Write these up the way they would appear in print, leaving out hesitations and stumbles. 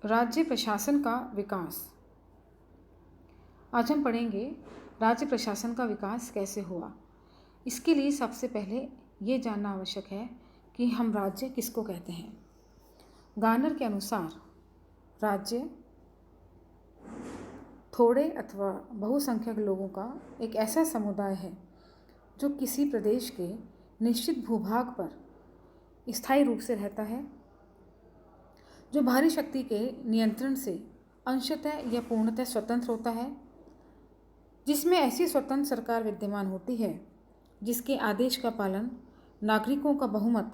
राज्य प्रशासन का विकास। आज हम पढ़ेंगे राज्य प्रशासन का विकास कैसे हुआ। इसके लिए सबसे पहले ये जानना आवश्यक है कि हम राज्य किसको कहते हैं। गार्नर के अनुसार राज्य थोड़े अथवा बहुसंख्यक लोगों का एक ऐसा समुदाय है जो किसी प्रदेश के निश्चित भूभाग पर स्थायी रूप से रहता है, जो बाहरी शक्ति के नियंत्रण से अंशतः या पूर्णतः स्वतंत्र होता है, जिसमें ऐसी स्वतंत्र सरकार विद्यमान होती है जिसके आदेश का पालन नागरिकों का बहुमत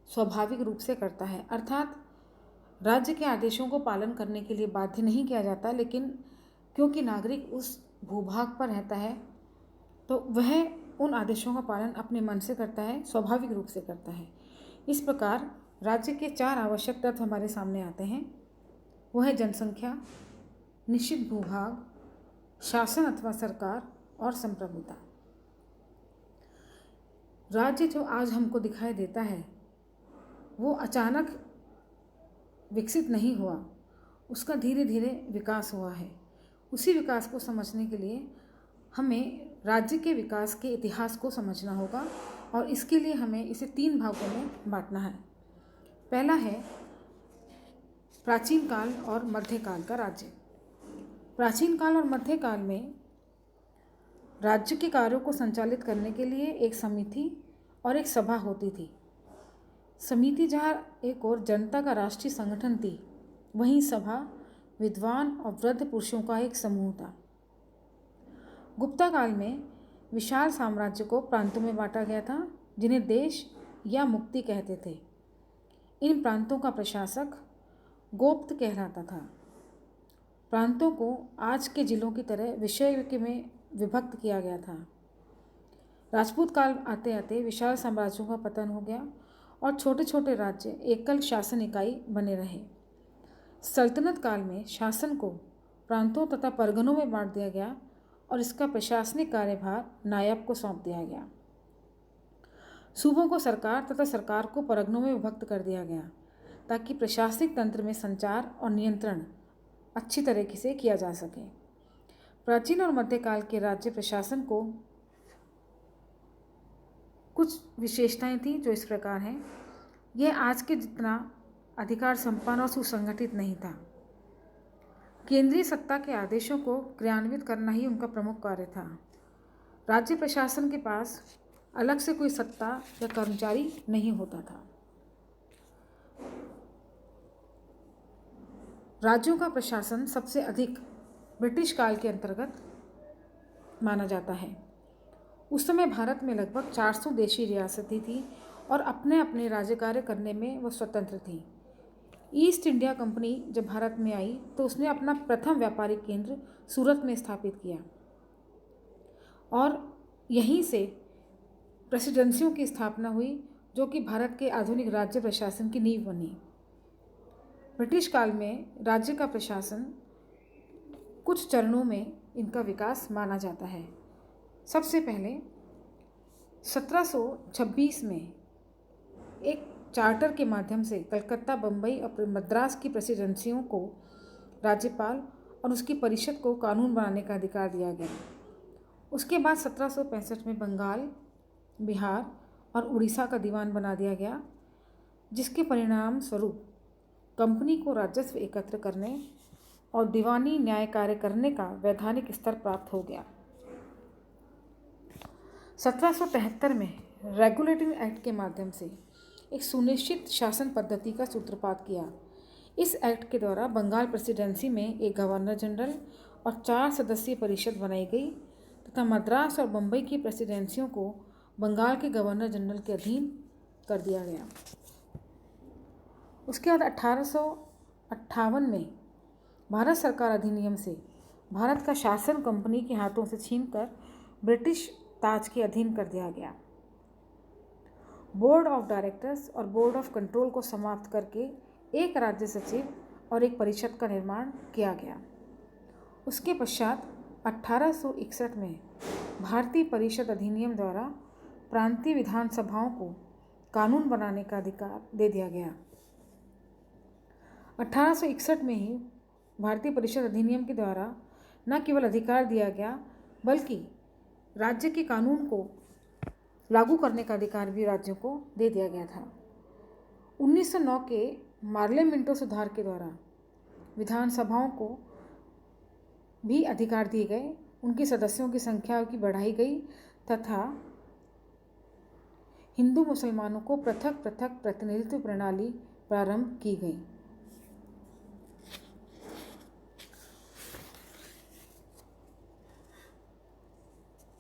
स्वाभाविक रूप से करता है। अर्थात राज्य के आदेशों को पालन करने के लिए बाध्य नहीं किया जाता, लेकिन क्योंकि नागरिक उस भूभाग पर रहता है तो वह उन आदेशों का पालन अपने मन से करता है, स्वाभाविक रूप से करता है। इस प्रकार राज्य के 4 आवश्यक तत्व हमारे सामने आते हैं। वो है जनसंख्या, निश्चित भूभाग, शासन अथवा सरकार और संप्रभुता। राज्य जो आज हमको दिखाई देता है वो अचानक विकसित नहीं हुआ, उसका धीरे धीरे विकास हुआ है। उसी विकास को समझने के लिए हमें राज्य के विकास के इतिहास को समझना होगा और इसके लिए हमें इसे 3 भागों में बांटना है। पहला है प्राचीन काल और मध्यकाल का राज्य। प्राचीन काल और मध्यकाल में राज्य के कार्यों को संचालित करने के लिए एक समिति और एक सभा होती थी। समिति जहाँ एक और जनता का राष्ट्रीय संगठन थी, वहीं सभा विद्वान और वृद्ध पुरुषों का एक समूह था। गुप्ता काल में विशाल साम्राज्य को प्रांतों में बांटा गया था जिन्हें देश या मुक्ति कहते थे। इन प्रांतों का प्रशासक गोप्त कहलाता था। प्रांतों को आज के जिलों की तरह विषय में विभक्त किया गया था। राजपूत काल आते आते विशाल साम्राज्यों का पतन हो गया और छोटे छोटे राज्य एकल शासन इकाई बने रहे। सल्तनत काल में शासन को प्रांतों तथा परगनों में बांट दिया गया और इसका प्रशासनिक कार्यभार नायब को सौंप दिया गया। सूबों को सरकार तथा सरकार को परगनों में विभक्त कर दिया गया ताकि प्रशासनिक तंत्र में संचार और नियंत्रण अच्छी तरीके से किया जा सके। प्राचीन और मध्यकाल के राज्य प्रशासन को कुछ विशेषताएं थी जो इस प्रकार हैं। यह आज के जितना अधिकार संपन्न और सुसंगठित नहीं था। केंद्रीय सत्ता के आदेशों को क्रियान्वित करना ही उनका प्रमुख कार्य था। राज्य प्रशासन के पास अलग से कोई सत्ता या कर्मचारी नहीं होता था। राज्यों का प्रशासन सबसे अधिक ब्रिटिश काल के अंतर्गत माना जाता है। उस समय भारत में लगभग 400 देशी रियासतें थी और अपने अपने राज्य कार्य करने में वह स्वतंत्र थी। ईस्ट इंडिया कंपनी जब भारत में आई तो उसने अपना प्रथम व्यापारिक केंद्र सूरत में स्थापित किया और यहीं से प्रेसिडेंसियों की स्थापना हुई जो कि भारत के आधुनिक राज्य प्रशासन की नींव बनी। ब्रिटिश काल में राज्य का प्रशासन कुछ चरणों में इनका विकास माना जाता है। सबसे पहले 1726 में एक चार्टर के माध्यम से कलकत्ता, बम्बई और मद्रास की प्रेसिडेंसियों को राज्यपाल और उसकी परिषद को कानून बनाने का अधिकार दिया गया। उसके बाद 1765 में बंगाल, बिहार और उड़ीसा का दीवान बना दिया गया, जिसके परिणाम स्वरूप कंपनी को राजस्व एकत्र करने और दीवानी न्याय कार्य करने का वैधानिक स्तर प्राप्त हो गया। 1773 में रेगुलेटिंग एक्ट के माध्यम से एक सुनिश्चित शासन पद्धति का सूत्रपात किया। इस एक्ट के द्वारा बंगाल प्रेसिडेंसी में एक गवर्नर जनरल और 4 सदस्यीय परिषद बनाई गई तथा मद्रास और बम्बई की प्रेसिडेंसियों को बंगाल के गवर्नर जनरल के अधीन कर दिया गया। उसके बाद 1858 में भारत सरकार अधिनियम से भारत का शासन कंपनी के हाथों से छीनकर ब्रिटिश ताज के अधीन कर दिया गया। बोर्ड ऑफ डायरेक्टर्स और बोर्ड ऑफ कंट्रोल को समाप्त करके एक राज्य सचिव और एक परिषद का निर्माण किया गया। उसके पश्चात 1861 में भारतीय परिषद अधिनियम द्वारा प्रांतीय विधानसभाओं को कानून बनाने का अधिकार दे दिया गया। 1861 में ही भारतीय परिषद अधिनियम के द्वारा न केवल अधिकार दिया गया बल्कि राज्य के कानून को लागू करने का अधिकार भी राज्यों को दे दिया गया था। 1909 के मार्ले मिंटो सुधार के द्वारा विधानसभाओं को भी अधिकार दिए गए, उनके सदस्यों की संख्या की बढ़ाई गई तथा हिंदू मुसलमानों को पृथक पृथक प्रतिनिधित्व प्रणाली प्रारंभ की गई।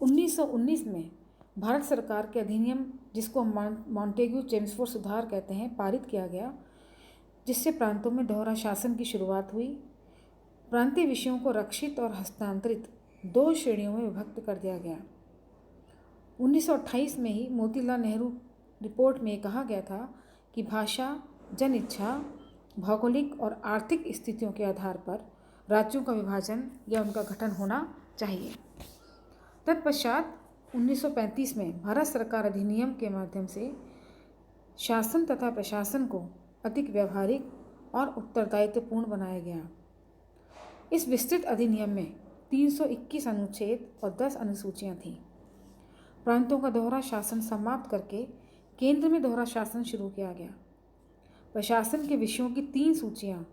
1919 में भारत सरकार के अधिनियम, जिसको मॉन्टेग्यू चेम्सफोर्ड सुधार कहते हैं, पारित किया गया, जिससे प्रांतों में दोहरा शासन की शुरुआत हुई। प्रांतीय विषयों को रक्षित और हस्तांतरित 2 श्रेणियों में विभक्त कर दिया गया। 1928 में ही मोतीलाल नेहरू रिपोर्ट में कहा गया था कि भाषा, जन इच्छा, भौगोलिक और आर्थिक स्थितियों के आधार पर राज्यों का विभाजन या उनका गठन होना चाहिए। तत्पश्चात 1935 में भारत सरकार अधिनियम के माध्यम से शासन तथा प्रशासन को अधिक व्यावहारिक और उत्तरदायित्वपूर्ण बनाया गया। इस विस्तृत अधिनियम में 321 अनुच्छेद और 10 अनुसूचियाँ थीं। प्रांतों का दोहरा शासन समाप्त करके केंद्र में दोहरा शासन शुरू किया गया। प्रशासन के विषयों की 3 सूचियाँ,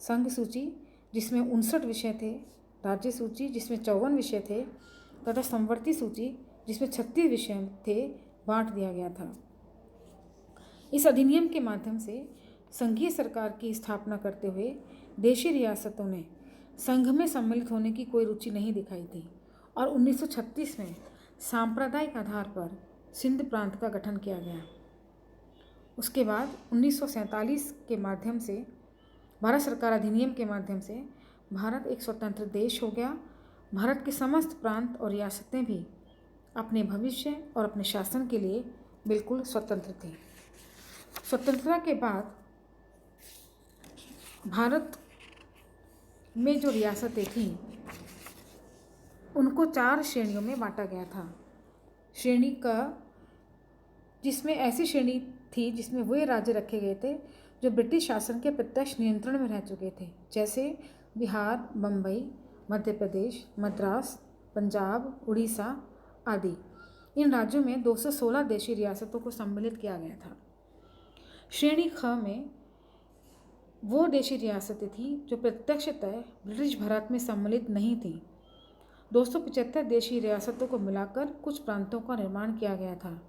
संघ सूची जिसमें 59 विषय थे, राज्य सूची जिसमें 54 विषय थे तथा संवर्ती सूची जिसमें 36 विषय थे, बांट दिया गया था। इस अधिनियम के माध्यम से संघीय सरकार की स्थापना करते हुए देशी रियासतों ने संघ में सम्मिलित होने की कोई रुचि नहीं दिखाई थी और 1936 में सांप्रदायिक आधार पर सिंध प्रांत का गठन किया गया। उसके बाद 1947 के माध्यम से भारत सरकार अधिनियम के माध्यम से भारत एक स्वतंत्र देश हो गया। भारत के समस्त प्रांत और रियासतें भी अपने भविष्य और अपने शासन के लिए बिल्कुल स्वतंत्र थी। स्वतंत्रता के बाद भारत में जो रियासतें थीं उनको 4 श्रेणियों में बांटा गया था। श्रेणी क, जिसमें ऐसी श्रेणी थी जिसमें वे राज्य रखे गए थे जो ब्रिटिश शासन के प्रत्यक्ष नियंत्रण में रह चुके थे, जैसे बिहार, बम्बई, मध्य प्रदेश, मद्रास, पंजाब, उड़ीसा आदि। इन राज्यों में 216 देशी रियासतों को सम्मिलित किया गया था। श्रेणी ख में वो देशी रियासतें थीं जो प्रत्यक्षतः ब्रिटिश भारत में सम्मिलित नहीं थीं। 275 देशी रियासतों को मिलाकर कुछ प्रांतों का निर्माण किया गया था।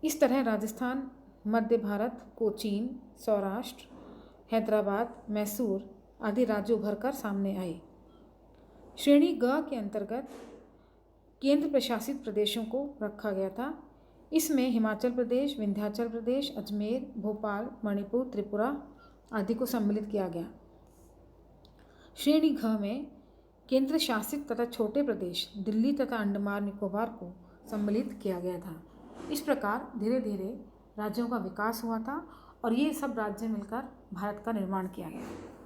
इस तरह राजस्थान, मध्य भारत, कोचीन, सौराष्ट्र, हैदराबाद, मैसूर आदि राज्य उभर कर सामने आए। श्रेणी ग के अंतर्गत केंद्र प्रशासित प्रदेशों को रखा गया था। इसमें हिमाचल प्रदेश, विंध्याचल प्रदेश, अजमेर, भोपाल, मणिपुर, त्रिपुरा आदि को सम्मिलित किया गया। श्रेणी घ में केंद्र शासित तथा छोटे प्रदेश दिल्ली तथा अंडमान निकोबार को सम्मिलित किया गया था। इस प्रकार धीरे धीरे राज्यों का विकास हुआ था और ये सब राज्य मिलकर भारत का निर्माण किया गया।